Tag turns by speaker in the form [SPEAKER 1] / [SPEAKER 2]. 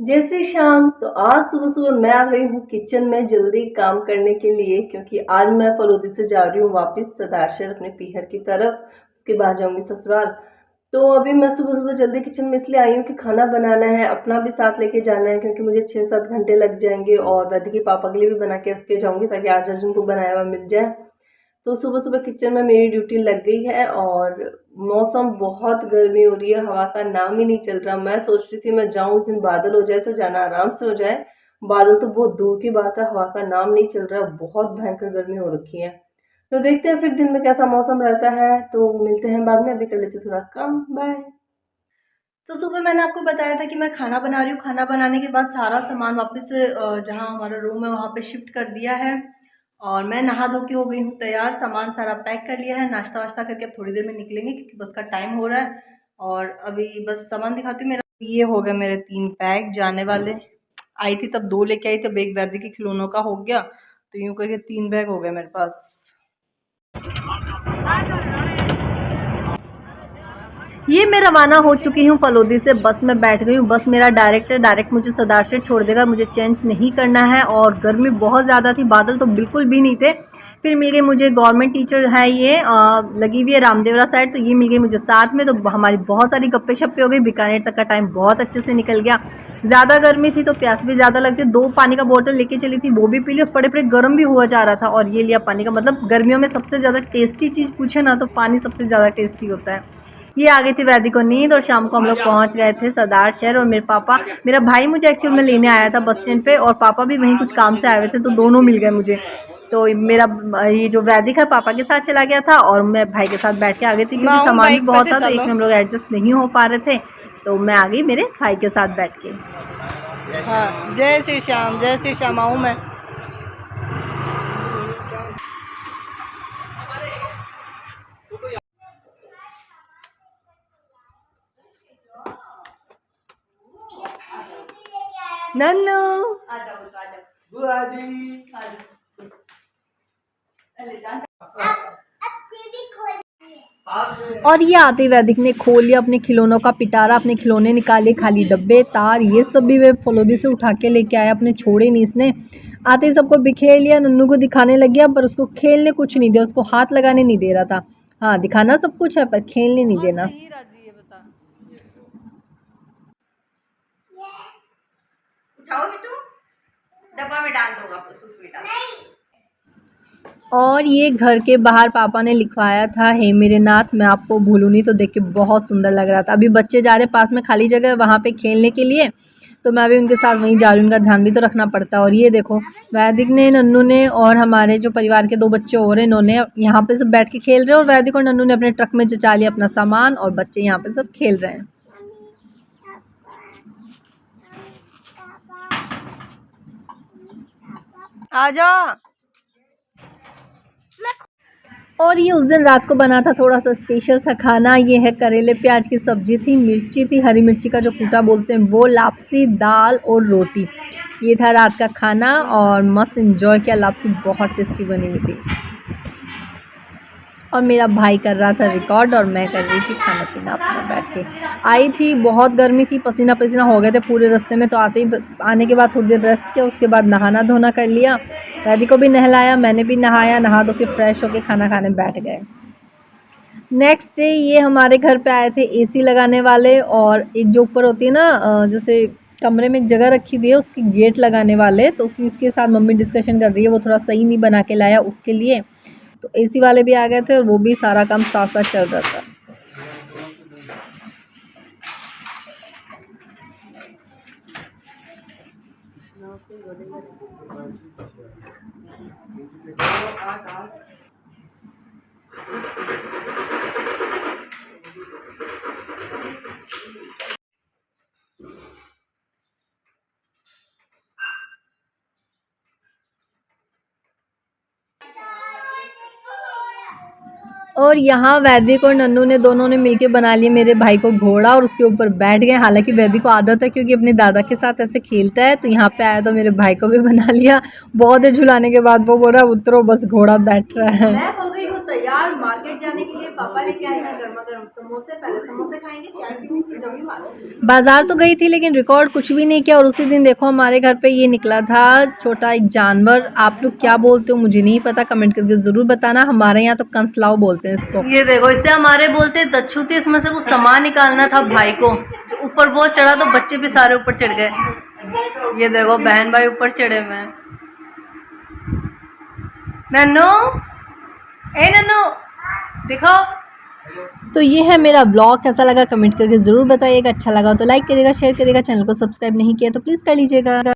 [SPEAKER 1] जय श्री श्याम। तो आज सुबह सुबह मैं आ गई हूँ किचन में जल्दी काम करने के लिए, क्योंकि आज मैं फलोदी से जा रही हूँ वापस सदाशर अपने पीहर की तरफ। उसके बाद जाऊंगी ससुराल। तो अभी मैं सुबह सुबह जल्दी किचन में इसलिए आई हूँ कि खाना बनाना है, अपना भी साथ लेके जाना है, क्योंकि मुझे 6-7 घंटे लग जाएंगे और वैद्य के पापा के लिए भी बना के रख के जाऊंगी ताकि आज अर्जुन को बनाया हुआ मिल जाए। तो सुबह सुबह किचन में मेरी ड्यूटी लग गई है और मौसम बहुत गर्मी हो रही है, हवा का नाम ही नहीं चल रहा। मैं सोच रही थी मैं जाऊं, उस दिन बादल हो जाए तो जाना आराम से हो जाए। बादल तो बहुत दूर की बात है, हवा का नाम नहीं चल रहा, बहुत भयंकर गर्मी हो रखी है। तो देखते हैं फिर दिन में कैसा मौसम रहता है, तो मिलते हैं बाद में। अभी कर लेते थोड़ा काम। बाय। तो सुबह मैंने आपको बताया था कि मैं खाना बना रही हूँ। खाना बनाने के बाद सारा सामान वापस जहाँ हमारा रूम है वहाँ पे शिफ्ट कर दिया है और मैं नहा धो के हो गई हूँ तैयार। सामान सारा पैक कर लिया है, नाश्ता वाश्ता करके अब थोड़ी देर में निकलेंगे क्योंकि बस का टाइम हो रहा है। और अभी बस सामान दिखाती हूँ। मेरा ये हो गया, मेरे 3 बैग जाने वाले। आई थी तब 2 लेके आई, तब एक वैद्य के खिलौनों का हो गया, तो यूँ करके 3 बैग हो गए मेरे पास। ये मैं रवाना हो चुकी हूँ फलोदी से, बस में बैठ गई हूँ। बस मेरा डायरेक्ट मुझे सदाशर छोड़ देगा, मुझे चेंज नहीं करना है। और गर्मी बहुत ज़्यादा थी, बादल तो बिल्कुल भी नहीं थे। फिर मिल गई मुझे गवर्नमेंट टीचर है, ये लगी हुई है रामदेवरा साइड, तो ये मिल गई मुझे साथ में। तो हमारी बहुत सारी गप्पे शप्पे हो गई। बीकानेर तक का टाइम बहुत अच्छे से निकल गया। ज़्यादा गर्मी थी तो प्यास भी ज़्यादा लगती। 2 पानी का बोतल लेके चली थी, वो भी पी ली और पड़े पड़े गर्म भी हुआ जा रहा था। और ये लिया पानी का, मतलब गर्मियों में सबसे ज़्यादा टेस्टी चीज़ पूछे ना तो पानी सबसे ज़्यादा टेस्टी होता है। ये आ गई थी वैदिक को नींद और शाम को हम लोग पहुंच गए थे सरदार शहर। और मेरे पापा, मेरा भाई मुझे एक्चुअल में लेने आया था बस स्टैंड पे, और पापा भी वहीं कुछ काम से आए हुए थे, तो दोनों मिल गए मुझे। तो मेरा ये जो वैदिक है पापा के साथ चला गया था और मैं भाई के साथ बैठ के आ गई थी, क्योंकि सामान भी बहुत था तो एक में हम लोग एडजस्ट नहीं हो पा रहे थे। तो मैं आ गई मेरे भाई के साथ बैठ के। हाँ, जय श्री श्याम, जय श्री श्याम। आऊँ मैं? नन्नू और ये आते वैदिक ने खोल लिया अपने खिलौनों का पिटारा, अपने खिलौने निकाले, खाली डब्बे तार ये सब भी वे फलोदी से उठा के लेके आया, अपने छोड़े नहीं इसने। आते ही सबको बिखेर लिया, नन्नू को दिखाने लग गया, पर उसको खेलने कुछ नहीं दिया, उसको हाथ लगाने नहीं दे रहा था। हाँ, दिखाना सब कुछ है पर खेलने नहीं देना। उठाओ बिट्टू, डब्बा में डाल दो वापस उसमें डाल। और ये घर के बाहर पापा ने लिखवाया था, हे मेरे नाथ मैं आपको भूलूँ नहीं, तो देख के बहुत सुंदर लग रहा था। अभी बच्चे जा रहे पास में खाली जगह है वहाँ पे खेलने के लिए, तो मैं अभी उनके साथ वहीं जा रही हूँ, उनका ध्यान भी तो रखना पड़ता है। और ये देखो वैदिक ने, नन्नू ने और हमारे जो परिवार के 2 बच्चे और हैं, इन्होंने यहाँ पे सब बैठ के खेल रहे हैं। और वैदिक और नन्नू ने अपने ट्रक में जचा लिया अपना सामान और बच्चे यहाँ पे सब खेल रहे हैं। आजा। और ये उस दिन रात को बना था थोड़ा सा स्पेशल सा खाना। ये है करेले प्याज की सब्जी थी, मिर्ची थी, हरी मिर्ची का जो कूटा बोलते हैं वो, लापसी, दाल और रोटी। ये था रात का खाना और मस्त एंजॉय किया। लापसी बहुत टेस्टी बनी हुई थी। और मेरा भाई कर रहा था रिकॉर्ड और मैं कर रही थी खाना पीना अपना बैठ के। आई थी, बहुत गर्मी थी, पसीना पसीना हो गए थे पूरे रास्ते में। तो आने के बाद थोड़ी देर रेस्ट किया, उसके बाद नहाना धोना कर लिया। वैदी को भी नहलाया, मैंने भी नहाया, नहा धो के फ्रेश होके खाना खाने बैठ गए। नेक्स्ट डे ये हमारे घर पे आए थे एसी लगाने वाले, और एक जो ऊपर होती है ना जैसे कमरे में एक जगह रखी हुई है उसकी गेट लगाने वाले, तो उसी के साथ मम्मी डिस्कशन कर रही है, वो थोड़ा सही नहीं बना के लाया उसके लिए। तो एसी वाले भी आ गए थे और वो भी सारा काम साथ साथ चल रहा था। और यहाँ वैदिक और नन्नू ने दोनों ने मिलके बना लिया मेरे भाई को घोड़ा और उसके ऊपर बैठ गए। हालांकि वैदिक को आदत है क्योंकि अपने दादा के साथ ऐसे खेलता है, तो यहाँ पे आया तो मेरे भाई को भी बना लिया। बहुत देर झुलाने के बाद वो बोल रहा है उतरो, बस घोड़ा बैठ रहा है। मैं हो गई हूँ तैयार। यार मार्केट जाने के लिए पापा लेके आए हैं गर्मा गर्म समोसे। पहले समोसे खाएंगे, चाय पीएंगे, जब भी मारो। बाजार तो गई थी लेकिन रिकॉर्ड कुछ भी नहीं किया। और उसी दिन देखो हमारे घर पे ये निकला था छोटा एक जानवर। आप लोग क्या बोलते हो मुझे नहीं पता, कमेंट करके जरूर बताना। हमारे यहाँ तो कंसलाव बोलते हैं इसको। ये देखो इसे हमारे बोलते हैं दच्छू थी। इसमें से कुछ सामान निकालना था भाई को, जो ऊपर वो चढ़ा तो बच्चे भी सारे ऊपर चढ़ गए। ये देखो बहन भाई ऊपर चढ़े हुए हैं। नन्नू, ए नन्नू दिखाओ। तो ये है मेरा ब्लॉग, कैसा लगा कमेंट करके ज़रूर बताइएगा। अच्छा लगा तो लाइक करिएगा, शेयर करिएगा। चैनल को सब्सक्राइब नहीं किया तो प्लीज़ कर लीजिएगा।